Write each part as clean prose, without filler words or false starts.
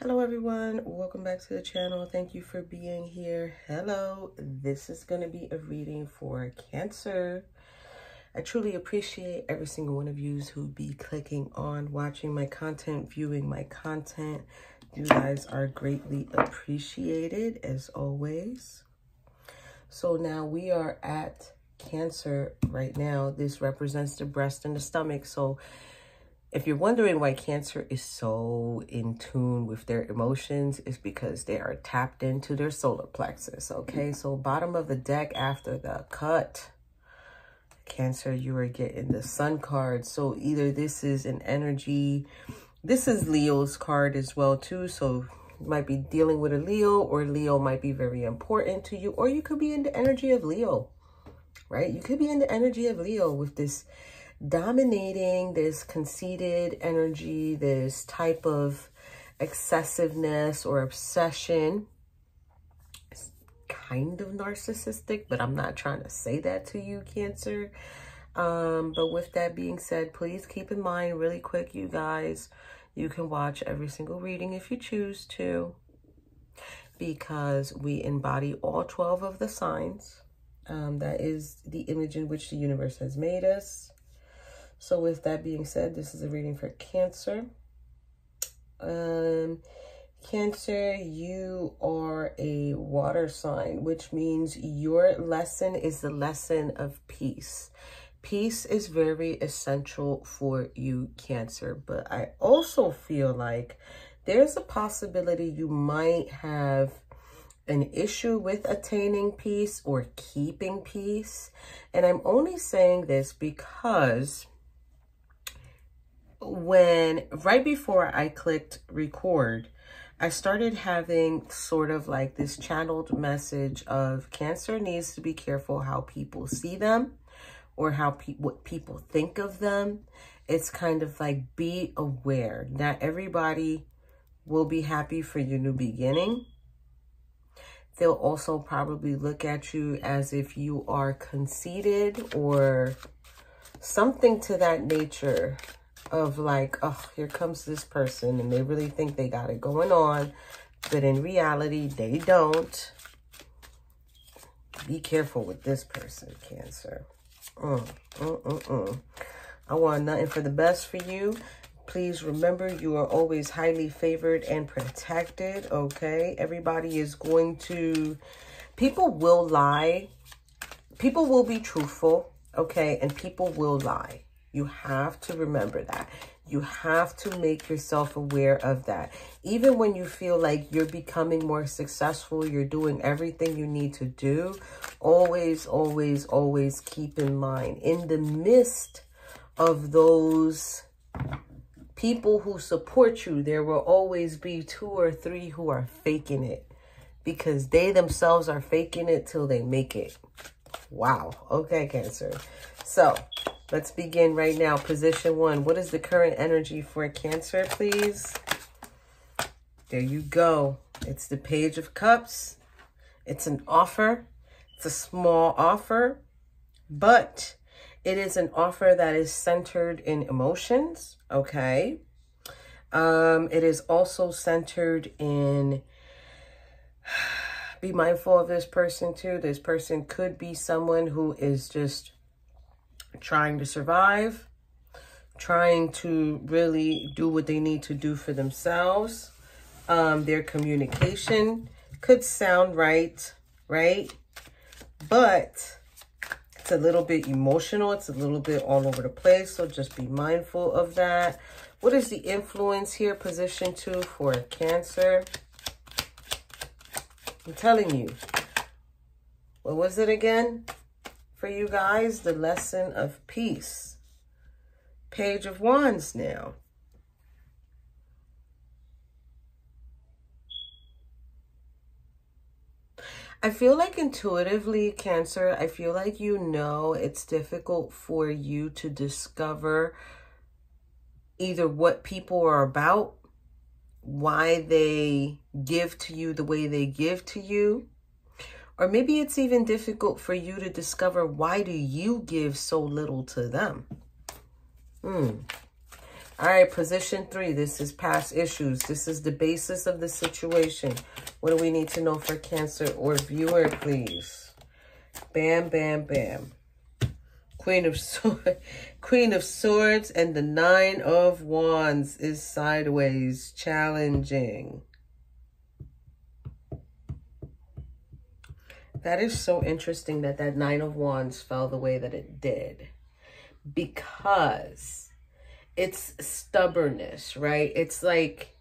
Hello everyone, welcome back to the channel. Thank you for being here. Hello, this is going to be a reading for Cancer. I truly appreciate every single one of you who be clicking on, watching my content, viewing my content. You guys are greatly appreciated as always. So now we are at Cancer right now. This represents the breast and the stomach. So if you're wondering why Cancer is so in tune with their emotions, it's because they are tapped into their solar plexus, okay? So bottom of the deck after the cut, Cancer, you are getting the Sun card. So either this is an energy, this is Leo's card as well too. So you might be dealing with a Leo, or Leo might be very important to you, or you could be in the energy of Leo, right? You could be in the energy of Leo with this dominating, this conceited energy, this type of excessiveness or obsession. It's kind of narcissistic, but I'm not trying to say that to you, Cancer. But with that being said, please keep in mind really quick, you guys, you can watch every single reading if you choose to, because we embody all 12 of the signs. That is the image in which the universe has made us. So with that being said, this is a reading for Cancer. Cancer, you are a water sign, which means your lesson is the lesson of peace. Peace is very essential for you, Cancer. But I also feel like there's a possibility you might have an issue with attaining peace or keeping peace. And I'm only saying this because right before I clicked record, I started having sort of like this channeled message of Cancer needs to be careful how people see them or what people think of them. It's kind of like, be aware. Not everybody will be happy for your new beginning. They'll also probably look at you as if you are conceited or something to that nature. Of like, oh, here comes this person and they really think they got it going on, but in reality they don't. Be careful with this person, Cancer. I want nothing for the best for you. Please remember, you are always highly favored and protected, okay? Everybody is going to, people will lie, people will be truthful, okay? And people will lie. You have to remember that. You have to make yourself aware of that. Even when you feel like you're becoming more successful, you're doing everything you need to do, always, always, always keep in mind, in the midst of those people who support you, there will always be 2 or 3 who are faking it, because they themselves are faking it till they make it. Wow. Okay, Cancer. So let's begin right now. Position 1. What is the current energy for Cancer, please? There you go. It's the Page of Cups. It's an offer. It's a small offer, but it is an offer that is centered in emotions, okay? It is also centered in, be mindful of this person too. This person could be someone who is just trying to survive, trying to really do what they need to do for themselves. Their communication could sound right? But it's a little bit emotional. It's a little bit all over the place. So just be mindful of that. What is the influence here? Position 2 for Cancer. I'm telling you. What was it again? For you guys, the lesson of peace. Page of Wands now. I feel like intuitively, Cancer, I feel like you know it's difficult for you to discover either what people are about, why they give to you the way they give to you, or maybe it's even difficult for you to discover why do you give so little to them. All right, position 3. This is past issues. This is the basis of the situation. What do we need to know for Cancer or viewer, please? Bam, bam, bam. Queen of Swords and the 9 of Wands is sideways, challenging. That is so interesting that that 9 of Wands fell the way that it did. Because it's stubbornness, right? It's like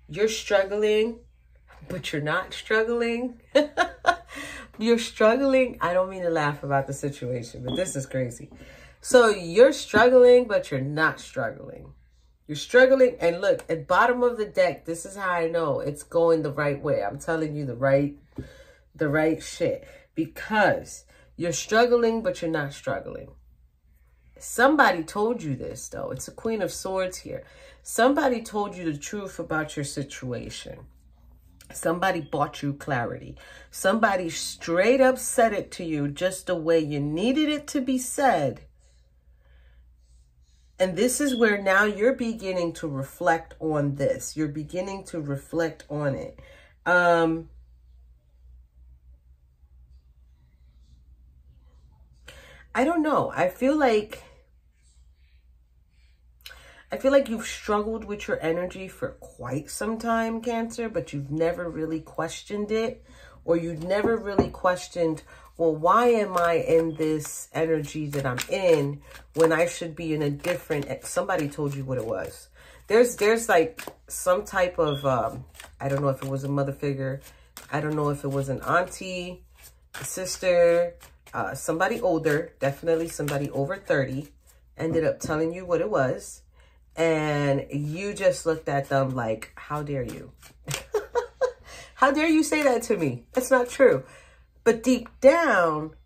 you're struggling, but you're not struggling. You're struggling. I don't mean to laugh about the situation, but this is crazy. So you're struggling, but you're not struggling. You're struggling. And look, at the bottom of the deck, this is how I know it's going the right way. I'm telling you the right shit. Because you're struggling, but you're not struggling. Somebody told you this, though. It's a Queen of Swords here. Somebody told you the truth about your situation. Somebody bought you clarity. Somebody straight up said it to you just the way you needed it to be said. And this is where now you're beginning to reflect on this. You're beginning to reflect on it. I don't know. I feel like you've struggled with your energy for quite some time, Cancer, but you've never really questioned it, or you've never really questioned, well, why am I in this energy that I'm in when I should be in a different, somebody told you what it was. There's like some type of, I don't know if it was a mother figure. I don't know if it was an auntie, a sister, somebody older, definitely somebody over 30, ended up telling you what it was. And you just looked at them like, how dare you? How dare you say that to me? That's not true. But deep down,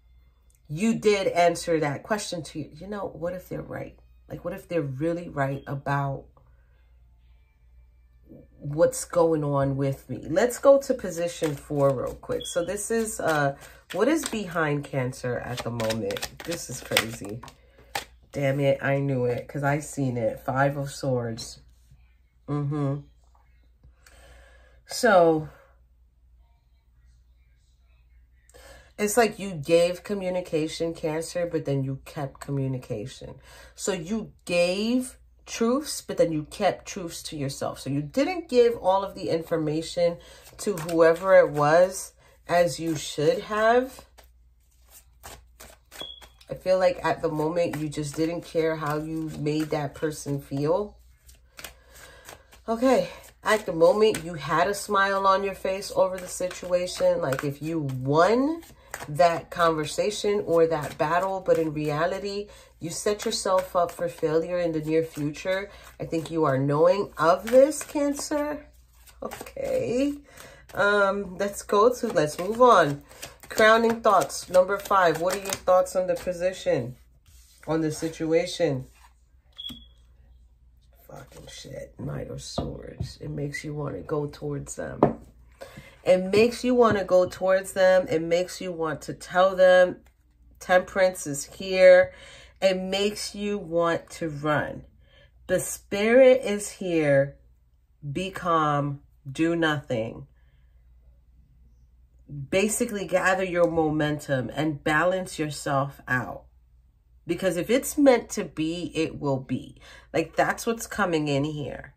you did answer that question to you. You know, what if they're right? Like, what if they're really right about what's going on with me? Let's go to position 4 real quick. So this is, what is behind Cancer at the moment? This is crazy. Damn it, I knew it because I seen it. 5 of Swords. So, it's like you gave communication, Cancer, but then you kept communication. So you gave truths, but then you kept truths to yourself. So you didn't give all of the information to whoever it was as you should have. I feel like at the moment, you just didn't care how you made that person feel. Okay. At the moment, you had a smile on your face over the situation. Like if you won that conversation or that battle, but in reality, you set yourself up for failure in the near future. I think you are knowing of this, Cancer. Okay. Let's move on. Crowning thoughts, number 5. What are your thoughts on the position, on the situation? Fucking shit. Knight of Swords. It makes you want to go towards them. It makes you want to go towards them. It makes you want to tell them Temperance is here. It makes you want to run. The Spirit is here. Be calm. Do nothing. Basically gather your momentum and balance yourself out. Because if it's meant to be, it will be. Like that's what's coming in here.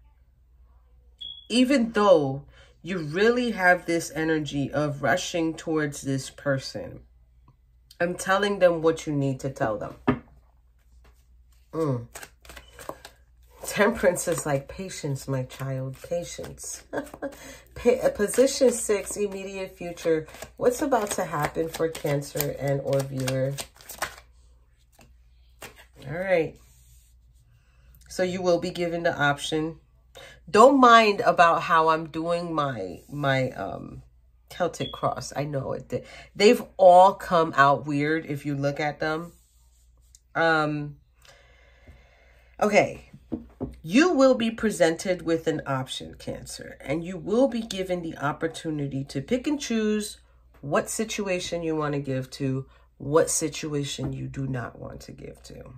Even though you really have this energy of rushing towards this person, I'm telling them what you need to tell them. Temperance is like patience, my child, patience. Position 6, immediate future. What's about to happen for Cancer and or viewer? All right. So you will be given the option. Don't mind about how I'm doing my Celtic cross. I know it. They've all come out weird if you look at them. Okay. You will be presented with an option, Cancer, and you will be given the opportunity to pick and choose what situation you want to give to, what situation you do not want to give to.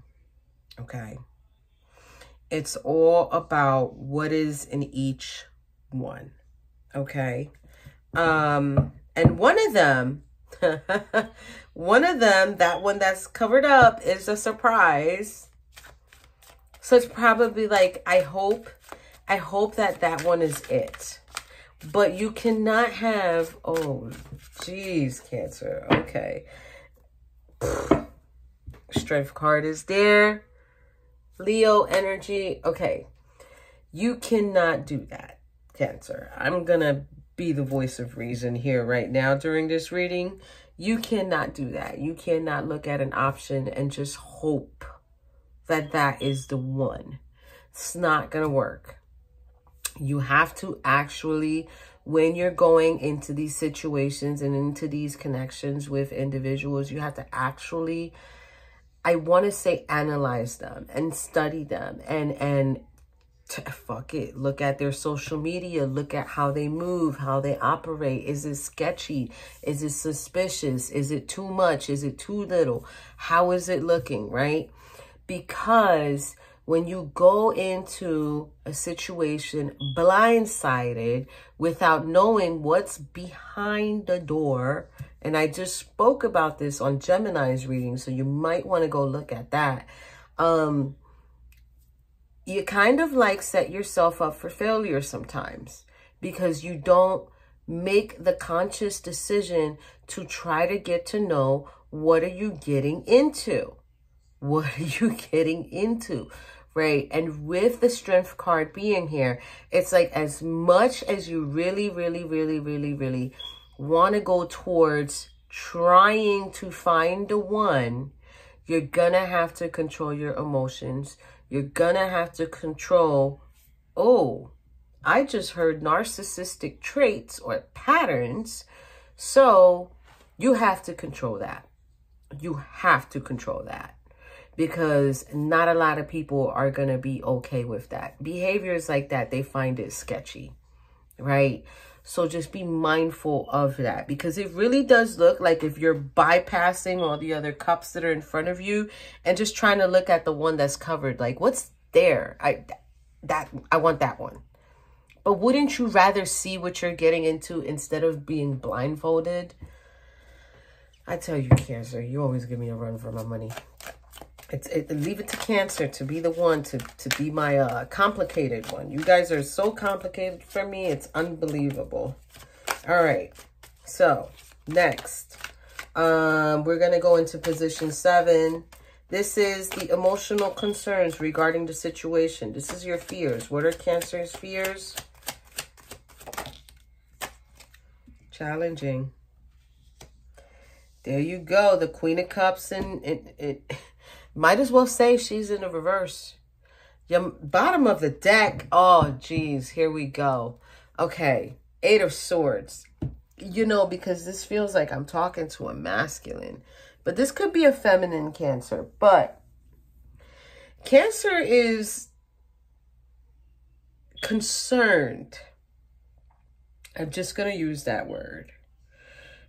Okay. It's all about what is in each one. Okay. And one of them, that one that's covered up, is a surprise. So it's probably like, I hope that one is it. But you cannot have, oh, geez, Cancer. Okay. Strength card is there. Leo energy. Okay. You cannot do that, Cancer. I'm going to be the voice of reason here right now during this reading. You cannot do that. You cannot look at an option and just hope that that is the one. It's not going to work. You have to actually, when you're going into these situations and into these connections with individuals, you have to actually, I want to say, analyze them and study them and fuck it. Look at their social media. Look at how they move, how they operate. Is it sketchy? Is it suspicious? Is it too much? Is it too little? How is it looking, right? Because when you go into a situation blindsided without knowing what's behind the door, and I just spoke about this on Gemini's reading, so you might want to go look at that. You kind of like set yourself up for failure sometimes because you don't make the conscious decision to try to get to know what are you getting into? What are you getting into? Right? And with the Strength card being here, it's like as much as you really want to go towards trying to find the one, you're gonna have to control your emotions. You're gonna have to control, oh, I just heard narcissistic traits or patterns. So you have to control that. You have to control that. Because not a lot of people are going to be okay with that. Behaviors like that, they find it sketchy, right? So just be mindful of that because it really does look like if you're bypassing all the other cups that are in front of you and just trying to look at the one that's covered, like what's there? I want that one. But wouldn't you rather see what you're getting into instead of being blindfolded? I tell you, Cancer, you always give me a run for my money. Leave it to Cancer to be the one to be my complicated one. You guys are so complicated for me. It's unbelievable. All right. So next, we're going to go into position 7. This is the emotional concerns regarding the situation. This is your fears. What are Cancer's fears? Challenging. There you go. The Queen of Cups and it might as well say she's in the reverse. Your bottom of the deck. Oh, geez. Here we go. Okay. 8 of Swords. You know, because this feels like I'm talking to a masculine. But this could be a feminine Cancer. But Cancer is concerned. I'm just going to use that word.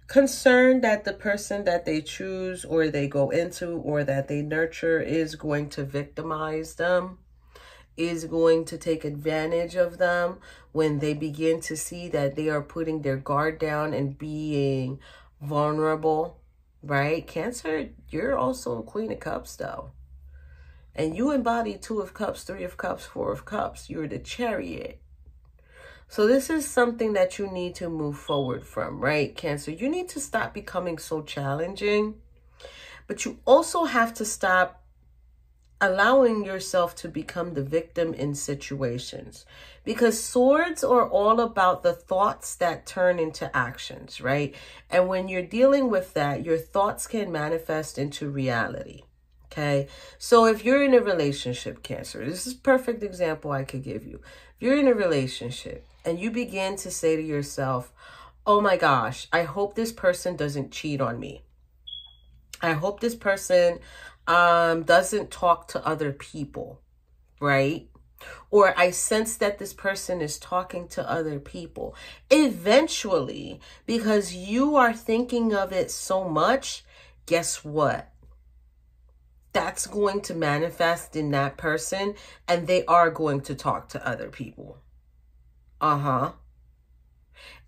Concerned that the person that they choose or they go into or that they nurture is going to victimize them, is going to take advantage of them when they begin to see that they are putting their guard down and being vulnerable, right? Cancer, you're also a Queen of Cups though. And you embody 2 of Cups, 3 of Cups, 4 of Cups. You're the Chariot. So this is something that you need to move forward from, right, Cancer? You need to stop becoming so challenging, but you also have to stop allowing yourself to become the victim in situations because swords are all about the thoughts that turn into actions, right? And when you're dealing with that, your thoughts can manifest into reality. Okay, so if you're in a relationship, Cancer, this is a perfect example I could give you. If you're in a relationship and you begin to say to yourself, oh my gosh, I hope this person doesn't cheat on me. I hope this person doesn't talk to other people, right? Or I sense that this person is talking to other people. Eventually, because you are thinking of it so much, guess what? that's going to manifest in that person, and they are going to talk to other people. And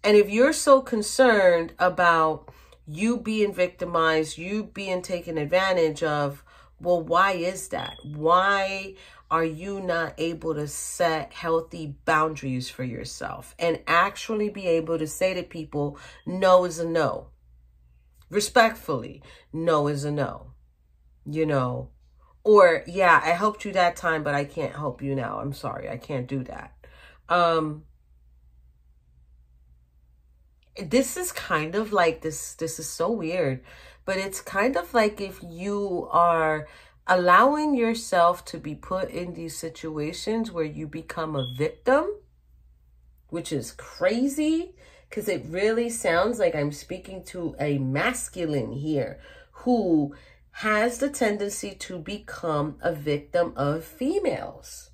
if you're so concerned about you being victimized, you being taken advantage of, well, why is that? Why are you not able to set healthy boundaries for yourself and actually be able to say to people, no is a no? Respectfully, no is a no. You know, or yeah, I helped you that time, but I can't help you now. I'm sorry, I can't do that. This is kind of like this is so weird, but it's kind of like if you are allowing yourself to be put in these situations where you become a victim, which is crazy, because it really sounds like I'm speaking to a masculine here who has the tendency to become a victim of females,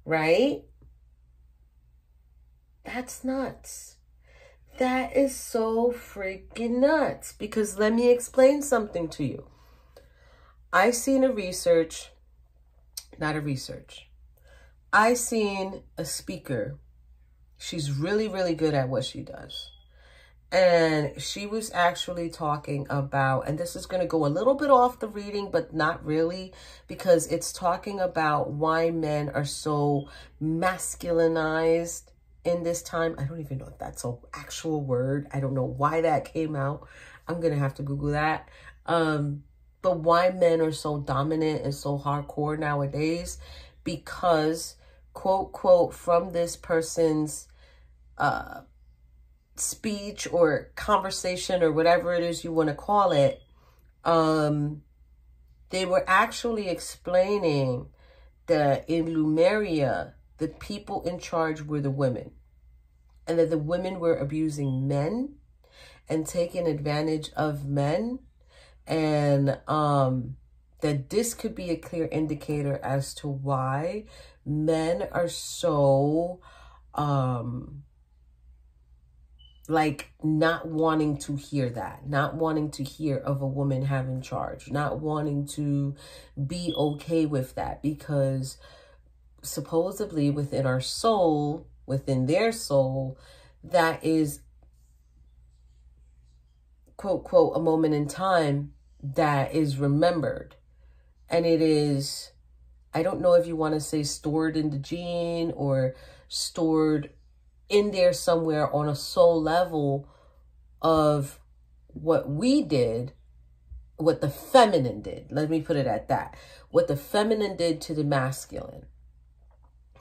right? That's nuts. That is so freaking nuts, because let me explain something to you. I seen I seen a speaker. She's really, really good at what she does. And she was actually talking about, and this is going to go a little bit off the reading, but not really, because it's talking about why men are so masculinized in this time. I don't even know if that's an actual word. I don't know why that came out. I'm going to have to Google that. But why men are so dominant and so hardcore nowadays, because, quote, quote, from this person's speech or conversation or whatever it is you want to call it, they were actually explaining that in Lemuria, the people in charge were the women, and that the women were abusing men and taking advantage of men, and that this could be a clear indicator as to why men are so like not wanting to hear that, not wanting to hear of a woman having charge, not wanting to be okay with that, because supposedly within our soul, within their soul, that is, quote, quote, a moment in time that is remembered. And it is, I don't know if you want to say stored in the gene or stored in there somewhere on a soul level of what we did, what the feminine did. Let me put it at that. What the feminine did to the masculine.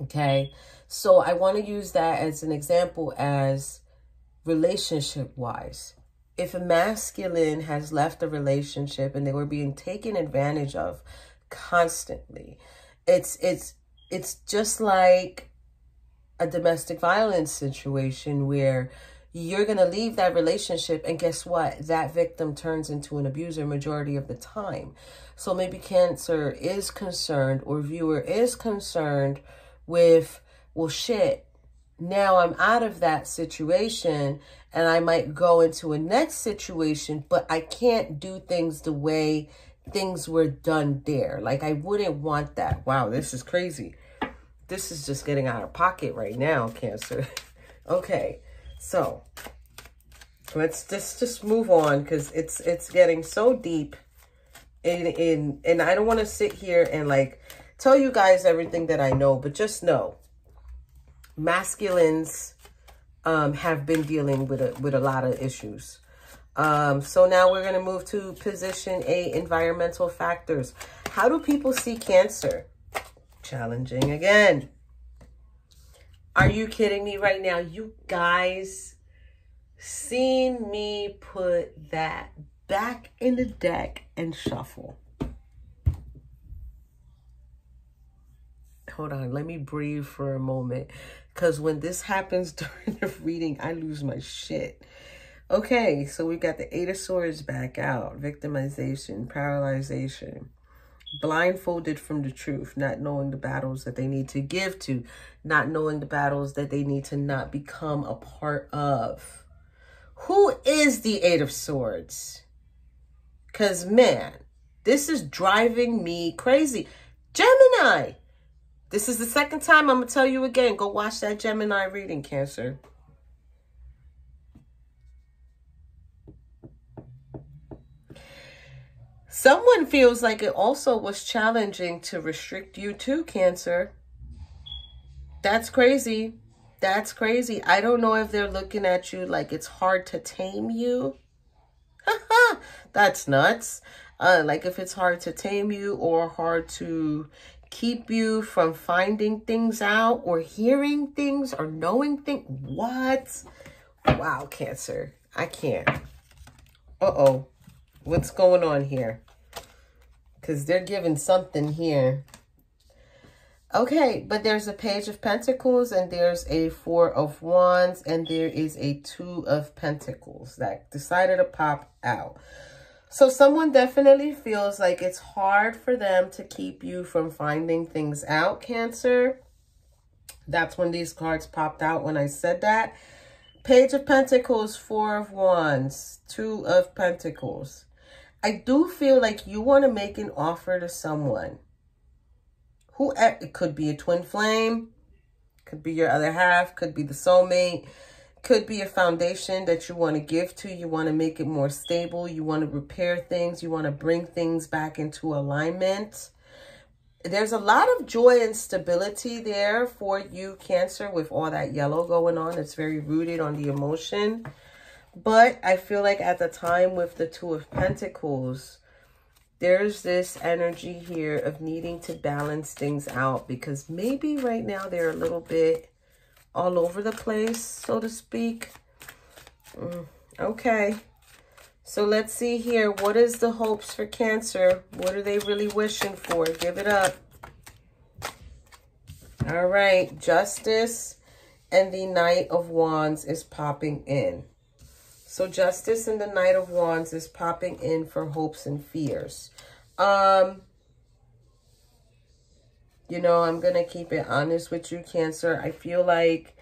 Okay. So I want to use that as an example as relationship wise. If a masculine has left a relationship and they were being taken advantage of constantly, it's just like a domestic violence situation where you're going to leave that relationship, and guess what? That victim turns into an abuser majority of the time. So maybe Cancer is concerned, or viewer is concerned with, well, shit, now I'm out of that situation and I might go into a next situation, but I can't do things the way things were done there. Like, I wouldn't want that. Wow, this is crazy. This is just getting out of pocket right now, Cancer. Okay, so let's just move on, because it's getting so deep and I don't want to sit here and like tell you guys everything that I know, but just know masculines have been dealing with a lot of issues. So now we're going to move to position A, environmental factors. How do people see Cancer? Challenging again. Are you kidding me right now? You guys seen me put that back in the deck and shuffle. Hold on, let me breathe for a moment, because when this happens during the reading, I lose my shit. Okay, so we got the Eight of Swords back out. Victimization, paralyzation, blindfolded from the truth, not knowing the battles that they need to give to, not knowing the battles that they need to not become a part of. Who is the Eight of Swords? Because, man, This is driving me crazy. Gemini. This is the second time I'm going to tell you again. Go watch that Gemini reading, Cancer. Someone feels like it also was challenging to restrict you too, Cancer. That's crazy. That's crazy. I don't know if they're looking at you like it's hard to tame you. That's nuts. Like if it's hard to tame you or hard to keep you from finding things out or hearing things or knowing things. What? Wow, Cancer. I can't. Uh-oh. What's going on here? Because they're giving something here. Okay, but there's a Page of Pentacles and there's a Four of Wands and there is a Two of Pentacles that decided to pop out. So someone definitely feels like it's hard for them to keep you from finding things out, Cancer. That's when these cards popped out when I said that. Page of Pentacles, Four of Wands, Two of Pentacles. I do feel like you want to make an offer to someone. Who, it could be a twin flame, could be your other half, could be the soulmate, could be a foundation that you want to give to. You want to make it more stable. You want to repair things. You want to bring things back into alignment. There's a lot of joy and stability there for you, Cancer, with all that yellow going on. It's very rooted on the emotion. But I feel like at the time with the Two of Pentacles, there's this energy here of needing to balance things out because maybe right now they're a little bit all over the place, so to speak. Okay. So let's see here. What is the hopes for Cancer? What are they really wishing for? Give it up. All right. Justice and the Knight of Wands is popping in. So Justice and the Knight of Wands is popping in for hopes and fears. You know, I'm going to keep it honest with you, Cancer. I feel like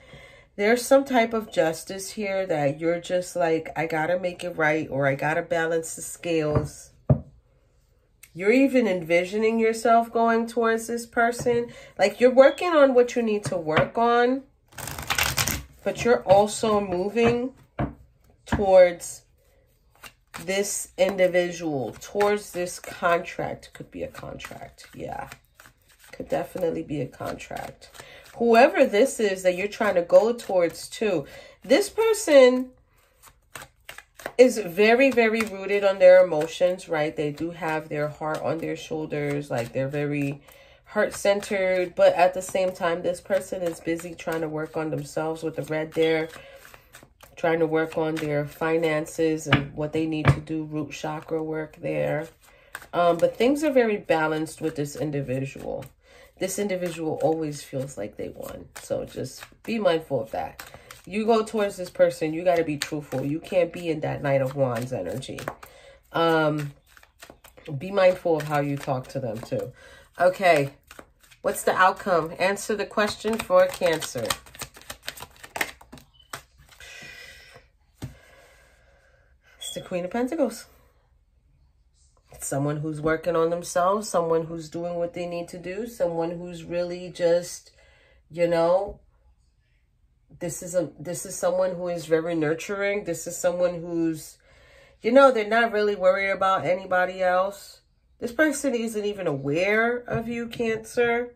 there's some type of justice here that you're just like, I got to make it right, or I got to balance the scales. You're even envisioning yourself going towards this person. Like you're working on what you need to work on, but you're also moving towards this individual, towards this contract. Could be a contract. Yeah. Could definitely be a contract. Whoever this is that you're trying to go towards too, this person is very, very rooted on their emotions, right? They do have their heart on their shoulders. Like they're very heart-centered. But at the same time, this person is busy trying to work on themselves with the red there. Trying to work on their finances and what they need to do, root chakra work there. But things are very balanced with this individual. This individual always feels like they won. So just be mindful of that. You go towards this person, you got to be truthful. You can't be in that Knight of Wands energy. Be mindful of how you talk to them too. Okay, what's the outcome? Answer the question for Cancer. The Queen of Pentacles. Someone who's working on themselves, someone who's doing what they need to do, someone who's really just, you know, this is someone who is very nurturing. This is someone who's, you know, they're not really worried about anybody else. This person isn't even aware of you, Cancer.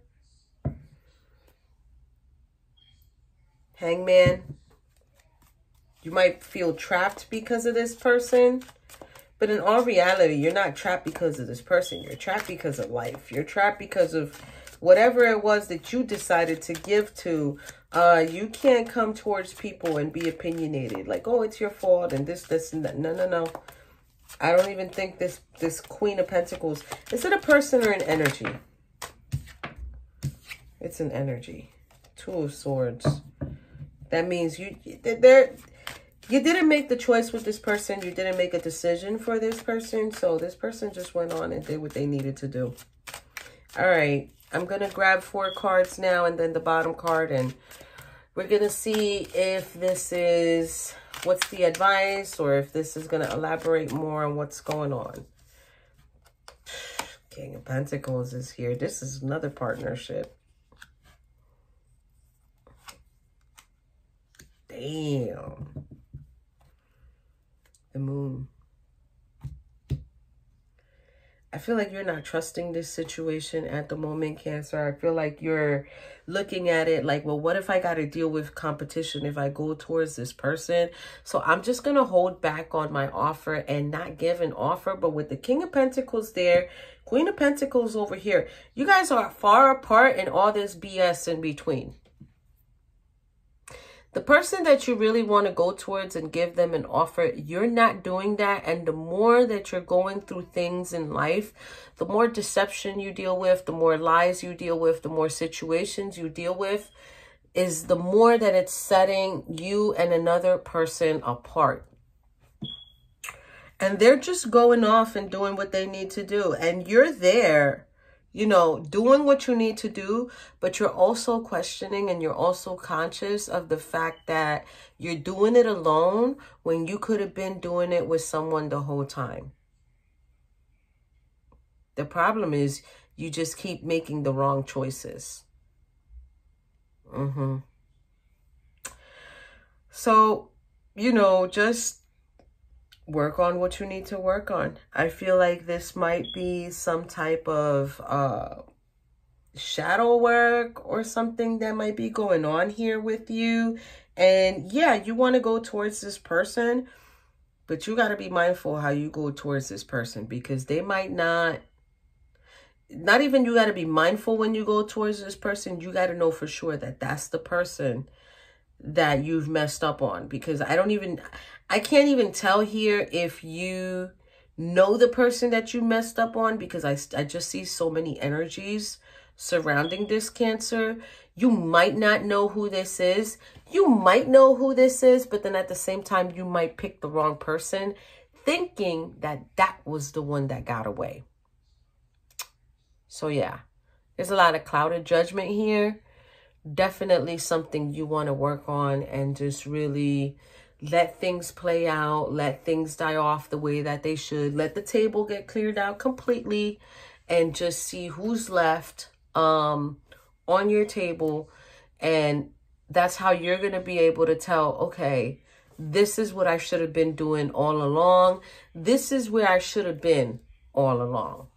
Hangman. You might feel trapped because of this person. But in all reality, you're not trapped because of this person. You're trapped because of life. You're trapped because of whatever it was that you decided to give to. You can't come towards people and be opinionated. Like, oh, it's your fault and this, and that. No, no, no. I don't even think this Queen of Pentacles. Is it a person or an energy? It's an energy. Two of Swords. That means you didn't make the choice with this person. You didn't make a decision for this person. So this person just went on and did what they needed to do. All right. I'm going to grab 4 cards now and then the bottom card. And we're going to see if this is what's the advice or if this is going to elaborate more on what's going on. King of Pentacles is here. This is another partnership. Damn. The Moon. I feel like you're not trusting this situation at the moment, Cancer. I feel like you're looking at it like, well, what if I got to deal with competition if I go towards this person? So I'm just going to hold back on my offer and not give an offer. But with the King of Pentacles there, Queen of Pentacles over here, you guys are far apart and all this BS in between. The person that you really want to go towards and give them an offer, you're not doing that. And the more that you're going through things in life, the more deception you deal with, the more lies you deal with, the more situations you deal with, is the more that it's setting you and another person apart. And they're just going off and doing what they need to do. And you're there, you know, doing what you need to do, but you're also questioning and you're also conscious of the fact that you're doing it alone when you could have been doing it with someone the whole time. The problem is you just keep making the wrong choices. So, you know, just work on what you need to work on. I feel like this might be some type of shadow work or something that might be going on here with you. And yeah, you want to go towards this person, but you got to be mindful how you go towards this person, because they might not even you got to be mindful when you go towards this person. You got to know for sure that that's the person that you've messed up on, because I can't even tell here if you know the person that you messed up on, because I just see so many energies surrounding this, Cancer. You might not know who this is. You might know who this is, but then at the same time, you might pick the wrong person, thinking that that was the one that got away. So yeah, there's a lot of clouded judgment here. Definitely something you want to work on and just really let things play out. Let things die off the way that they should. Let the table get cleared out completely and just see who's left on your table. And that's how you're going to be able to tell, okay, this is what I should have been doing all along. This is where I should have been all along.